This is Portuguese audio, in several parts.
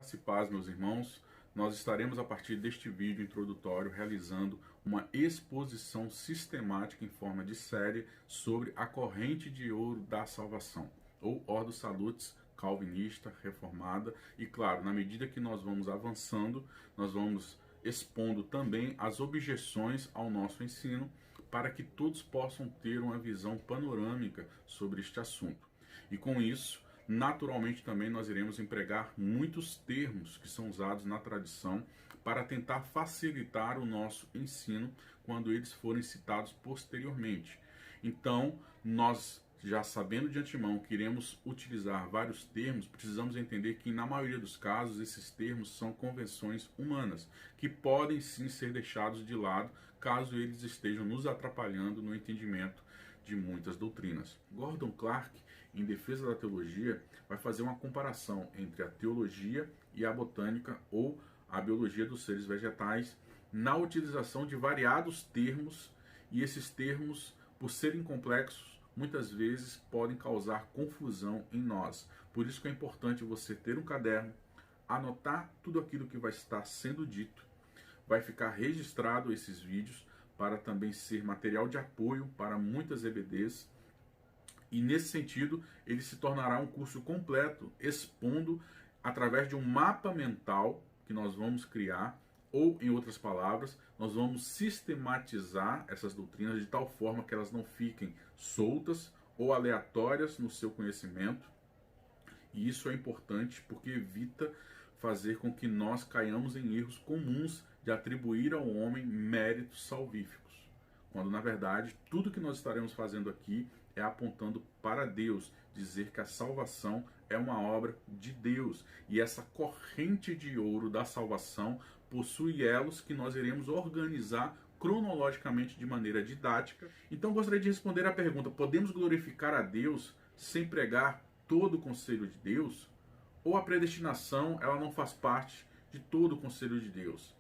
Graça e paz, meus irmãos, nós estaremos a partir deste vídeo introdutório realizando uma exposição sistemática em forma de série sobre a corrente de ouro da salvação, ou Ordo Salutis calvinista, reformada, e claro, na medida que nós vamos avançando, nós vamos expondo também as objeções ao nosso ensino para que todos possam ter uma visão panorâmica sobre este assunto. E com isso, naturalmente também nós iremos empregar muitos termos que são usados na tradição para tentar facilitar o nosso ensino quando eles forem citados posteriormente. Então, nós já sabendo de antemão que iremos utilizar vários termos, precisamos entender que na maioria dos casos esses termos são convenções humanas, que podem sim ser deixados de lado caso eles estejam nos atrapalhando no entendimento de muitas doutrinas. Gordon Clark, em defesa da teologia, vai fazer uma comparação entre a teologia e a botânica ou a biologia dos seres vegetais na utilização de variados termos, e esses termos, por serem complexos, muitas vezes podem causar confusão em nós. Por isso que é importante você ter um caderno, anotar tudo aquilo que vai estar sendo dito, vai ficar registrado esses vídeos para também ser material de apoio para muitas EBDs, e nesse sentido ele se tornará um curso completo, expondo através de um mapa mental que nós vamos criar, ou em outras palavras, nós vamos sistematizar essas doutrinas de tal forma que elas não fiquem soltas ou aleatórias no seu conhecimento. E isso é importante porque evita fazer com que nós caiamos em erros comuns de atribuir ao homem méritos salvíficos, quando na verdade tudo que nós estaremos fazendo aqui é apontando para Deus, dizer que a salvação é uma obra de Deus, e essa corrente de ouro da salvação possui elos que nós iremos organizar cronologicamente de maneira didática. Então gostaria de responder à pergunta: podemos glorificar a Deus sem pregar todo o conselho de Deus? Ou a predestinação ela não faz parte de todo o conselho de Deus?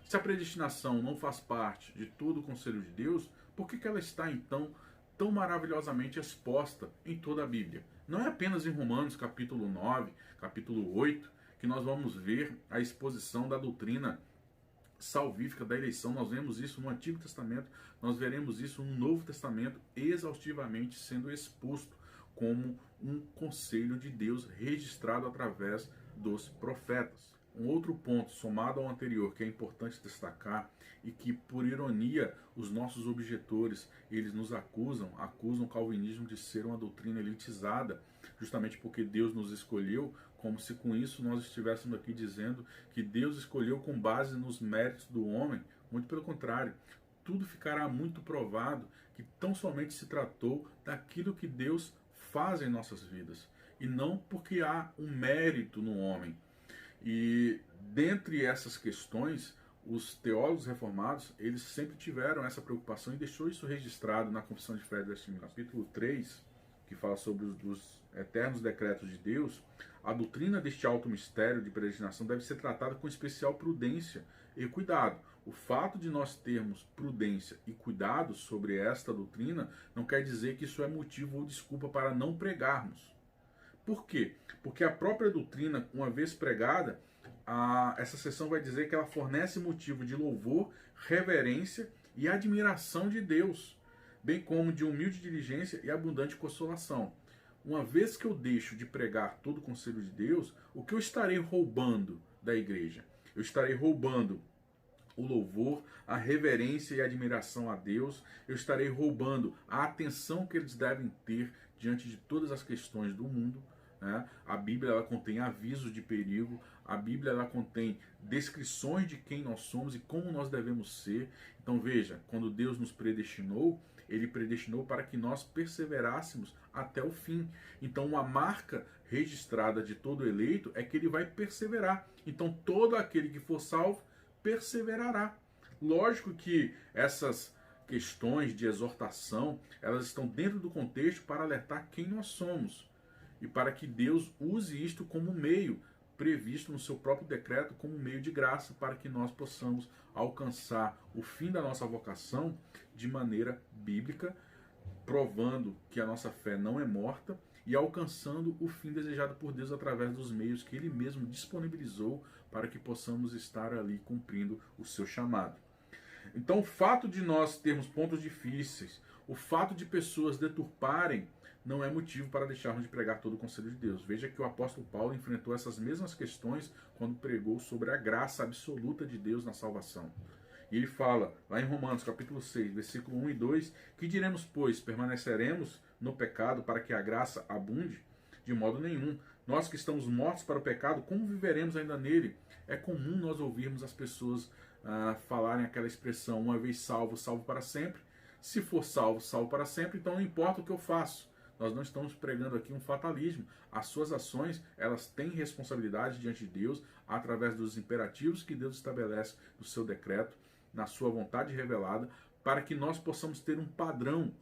Se a predestinação não faz parte de todo o conselho de Deus, por que ela está então tão maravilhosamente exposta em toda a Bíblia? Não é apenas em Romanos capítulo 9, capítulo 8, que nós vamos ver a exposição da doutrina salvífica da eleição. Nós vemos isso no Antigo Testamento, nós veremos isso no Novo Testamento, exaustivamente sendo exposto como um conselho de Deus registrado através dos profetas. Um outro ponto, somado ao anterior, que é importante destacar, e que, por ironia, os nossos objetores, eles nos acusam o calvinismo de ser uma doutrina elitizada, justamente porque Deus nos escolheu, como se com isso nós estivéssemos aqui dizendo que Deus escolheu com base nos méritos do homem. Muito pelo contrário, tudo ficará muito provado que tão somente se tratou daquilo que Deus faz em nossas vidas, e não porque há um mérito no homem. E dentre essas questões, os teólogos reformados, eles sempre tiveram essa preocupação, e deixou isso registrado na Confissão de Fé de Westminster, capítulo 3, que fala sobre os eternos decretos de Deus. A doutrina deste alto mistério de predestinação deve ser tratada com especial prudência e cuidado. O fato de nós termos prudência e cuidado sobre esta doutrina não quer dizer que isso é motivo ou desculpa para não pregarmos. Por quê? Porque a própria doutrina, uma vez pregada, essa seção vai dizer que ela fornece motivo de louvor, reverência e admiração de Deus, bem como de humilde diligência e abundante consolação. Uma vez que eu deixo de pregar todo o conselho de Deus, o que eu estarei roubando da igreja? Eu estarei roubando o louvor, a reverência e a admiração a Deus. Eu estarei roubando a atenção que eles devem ter diante de todas as questões do mundo. A Bíblia ela contém avisos de perigo, a Bíblia ela contém descrições de quem nós somos e como nós devemos ser. Então veja, quando Deus nos predestinou, Ele predestinou para que nós perseverássemos até o fim. Então uma marca registrada de todo eleito é que ele vai perseverar. Então todo aquele que for salvo perseverará. Lógico que essas questões de exortação, elas estão dentro do contexto para alertar quem nós somos, e para que Deus use isto como meio, previsto no seu próprio decreto, como meio de graça, para que nós possamos alcançar o fim da nossa vocação de maneira bíblica, provando que a nossa fé não é morta e alcançando o fim desejado por Deus através dos meios que Ele mesmo disponibilizou para que possamos estar ali cumprindo o seu chamado. Então, o fato de nós termos pontos difíceis, o fato de pessoas deturparem, não é motivo para deixarmos de pregar todo o conselho de Deus. Veja que o apóstolo Paulo enfrentou essas mesmas questões quando pregou sobre a graça absoluta de Deus na salvação. E ele fala, lá em Romanos capítulo 6, versículo 1 e 2, que diremos, pois, permaneceremos no pecado para que a graça abunde? De modo nenhum. Nós que estamos mortos para o pecado, como viveremos ainda nele? É comum nós ouvirmos as pessoas falarem aquela expressão, uma vez salvo, salvo para sempre. Se for salvo, salvo para sempre, então não importa o que eu faço. Nós não estamos pregando aqui um fatalismo. As suas ações, elas têm responsabilidade diante de Deus através dos imperativos que Deus estabelece no seu decreto, na sua vontade revelada, para que nós possamos ter um padrão,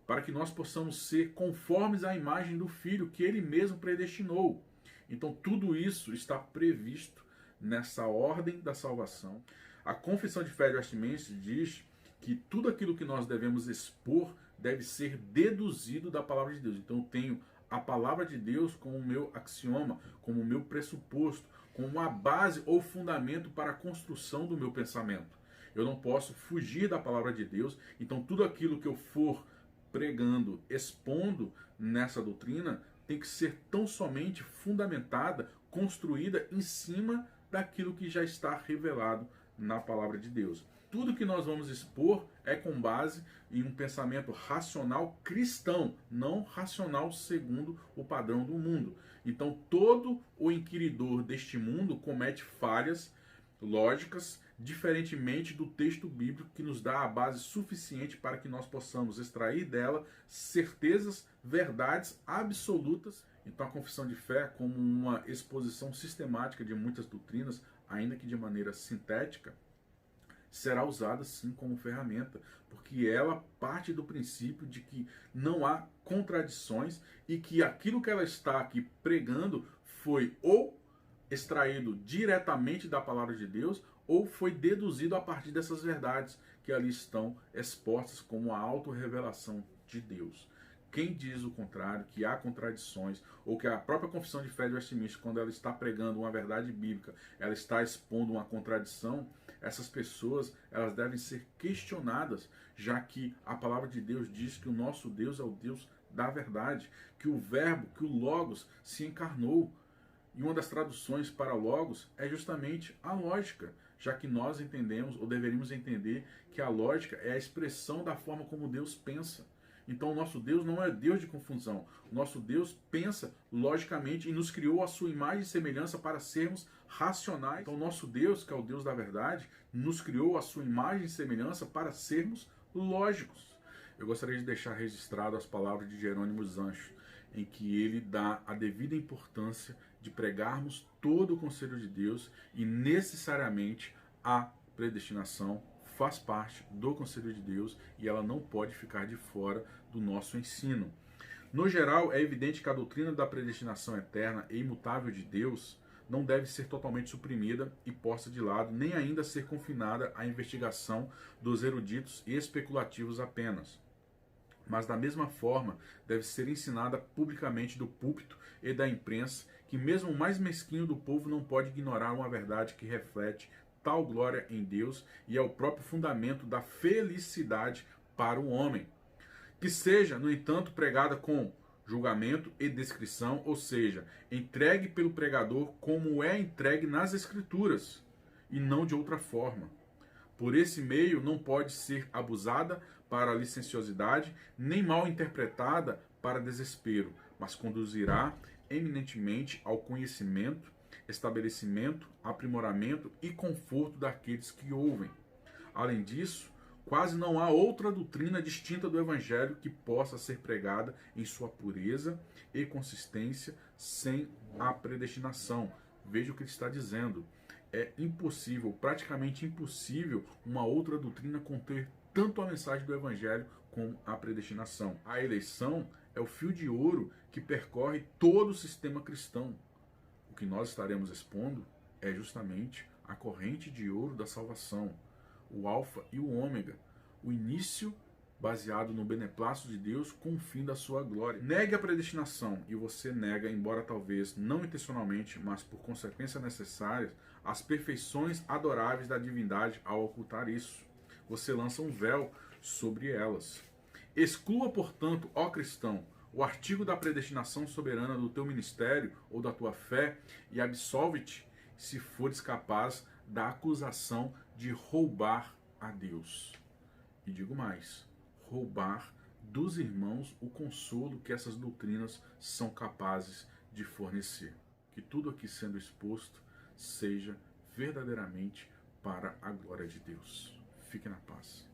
para que nós possamos ser conformes à imagem do Filho que Ele mesmo predestinou. Então tudo isso está previsto nessa ordem da salvação. A Confissão de Fé de Westminster diz que tudo aquilo que nós devemos expor deve ser deduzido da palavra de Deus. Então eu tenho a palavra de Deus como o meu axioma, como o meu pressuposto, como uma base ou fundamento para a construção do meu pensamento. Eu não posso fugir da palavra de Deus, então tudo aquilo que eu for pregando, expondo nessa doutrina, tem que ser tão somente fundamentada, construída em cima daquilo que já está revelado na palavra de Deus. Tudo que nós vamos expor é com base em um pensamento racional cristão, não racional segundo o padrão do mundo. Então, todo o inquiridor deste mundo comete falhas lógicas, diferentemente do texto bíblico que nos dá a base suficiente para que nós possamos extrair dela certezas, verdades absolutas. Então, a confissão de fé, como uma exposição sistemática de muitas doutrinas, ainda que de maneira sintética, será usada sim como ferramenta, porque ela parte do princípio de que não há contradições e que aquilo que ela está aqui pregando foi ou extraído diretamente da palavra de Deus ou foi deduzido a partir dessas verdades que ali estão expostas como a autorrevelação de Deus. Quem diz o contrário, que há contradições, ou que a própria Confissão de Fé de Westminster, quando ela está pregando uma verdade bíblica, ela está expondo uma contradição, essas pessoas elas devem ser questionadas, já que a palavra de Deus diz que o nosso Deus é o Deus da verdade, que o verbo, que o Logos se encarnou. E uma das traduções para Logos é justamente a lógica, já que nós entendemos, ou deveríamos entender, que a lógica é a expressão da forma como Deus pensa. Então o nosso Deus não é Deus de confusão. O nosso Deus pensa logicamente e nos criou a sua imagem e semelhança para sermos racionais. Então o nosso Deus, que é o Deus da verdade, nos criou a sua imagem e semelhança para sermos lógicos. Eu gostaria de deixar registrado as palavras de Jerônimo Zancho, em que ele dá a devida importância de pregarmos todo o conselho de Deus e necessariamente a predestinação faz parte do conselho de Deus e ela não pode ficar de fora do nosso ensino. No geral, é evidente que a doutrina da predestinação eterna e imutável de Deus não deve ser totalmente suprimida e posta de lado, nem ainda ser confinada à investigação dos eruditos e especulativos apenas. Mas da mesma forma deve ser ensinada publicamente do púlpito e da imprensa que mesmo o mais mesquinho do povo não pode ignorar uma verdade que reflete tal glória em Deus e é o próprio fundamento da felicidade para o homem. Que seja, no entanto, pregada com julgamento e descrição, ou seja, entregue pelo pregador como é entregue nas Escrituras e não de outra forma. Por esse meio não pode ser abusada para a licenciosidade, nem mal interpretada para desespero, mas conduzirá eminentemente ao conhecimento, estabelecimento, aprimoramento e conforto daqueles que ouvem. Além disso, quase não há outra doutrina distinta do Evangelho que possa ser pregada em sua pureza e consistência sem a predestinação. Veja o que ele está dizendo. É impossível, praticamente impossível, uma outra doutrina conter tanto a mensagem do Evangelho como a predestinação. A eleição é o fio de ouro que percorre todo o sistema cristão. O que nós estaremos expondo é justamente a corrente de ouro da salvação, o alfa e o ômega, o início baseado no beneplácito de Deus com o fim da sua glória. Negue a predestinação, e você nega, embora talvez não intencionalmente, mas por consequências necessárias, as perfeições adoráveis da divindade ao ocultar isso. Você lança um véu sobre elas. Exclua, portanto, ó cristão, o artigo da predestinação soberana do teu ministério ou da tua fé e absolve-te se fores capaz da acusação de roubar a Deus. E digo mais, roubar dos irmãos o consolo que essas doutrinas são capazes de fornecer. Que tudo aqui sendo exposto seja verdadeiramente para a glória de Deus. Fique na paz.